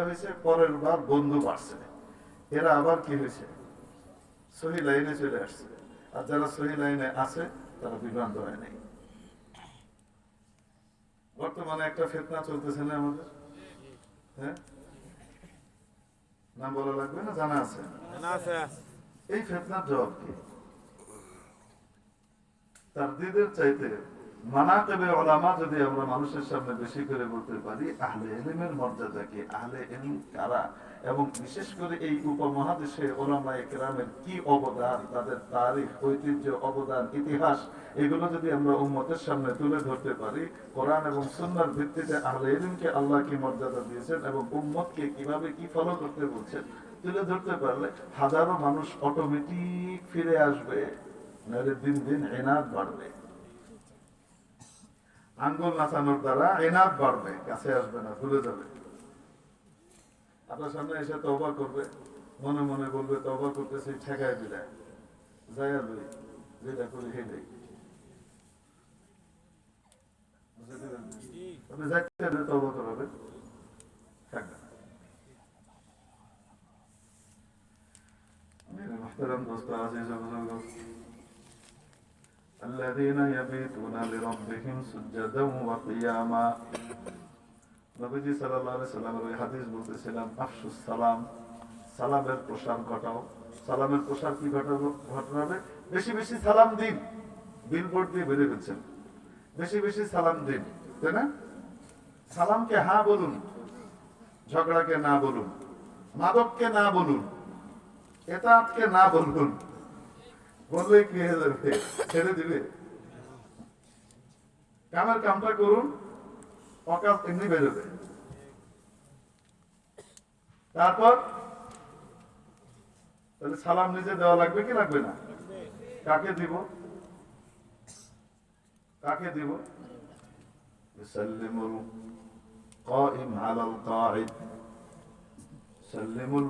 হয়েছে, পরের বার বন্ধু বাড়ছে, এরা আবার কি হয়েছে, সহি লাইনে চলে আসছে। আর যারা সহি লাইনে আছে তারা বিভ্রান্ত হয় নাই। বর্তমানে একটা ফিতনা চলতেছে না আমাদের, হ্যাঁ, নাম বলা লাগবে না, জানা আছে। এই ফিতনার জবাব কি? তারদিদের চাইতে মানাকিবে উলামা যদি আমরা মানুষের সামনে বেশি করে বলতে পারি, আহলে ইলমের মর্যাদা কি, আহলে ইলম কারা, এবং বিশেষ করে এই উপমহাদেশে উলামায়ে কেরামের কি অবদান, তাদের তারিখ, ঐতিহ্য, অবদান, ইতিহাস, এগুলো যদি আমরা উম্মতের সামনে তুলে ধরতে পারি, কোরআন এবং সুন্নাহর ভিত্তিতে আহলে ইলমকে আল্লাহ কি মর্যাদা দিয়েছেন এবং উম্মতকে কিভাবে কি ফলো করতে বলছেন তুলে ধরতে পারলে হাজারো মানুষ অটোমেটিক ফিরে আসবে। নাহলে দিন দিন এনাদ বাড়বে, আঙ্গুল নাচানোর দ্বারা এনাদ বাড়বে, কাছে আসবে না, ভুলে যাবে। আপনার সামনে এসে তওবা করবে, মনে মনে বলবে তওবা করতেছি, ঠেকায় দিলাম, যাইয়া লই, যেটা করি হেঁটে আপনি যাইতে তওবা করাবেন, থাকবে না। मेरे मोहतरम दोस्तों, अजीज बुजुर्गों, الذين يبيتون لربهم سجدا وقياما। নবীজি সাল্লাল্লাহু আলাইহি সাল্লামের ওই হাদিস বলতেছিলাম, আফশুস সালাম, সালামের প্রসার ঘটাও। সালামের প্রসার কি ঘটাবে? বেশি বেশি সালাম দিন। বিলবোর্ড দিয়ে বেরিয়ে ফেলছেন, বেশি বেশি সালাম দিন, তাই না? সালামকে হ্যাঁ বলুন, ঝগড়াকে না বলুন, মাদককে না বলুন, এতাতকে না বলুন। বললে কি হয়ে যাবে? ছেড়ে দিবে। কামের কামটা করুন, অকাজ এমনি বেরোবে। তারপর তাহলে সালাম নিজে দেওয়া লাগবে কি লাগবে না? কাকে দিব? কাকে দিব? ইউসাল্লিমুল কাইম আলাল কাঈদ, সাল্লিমুল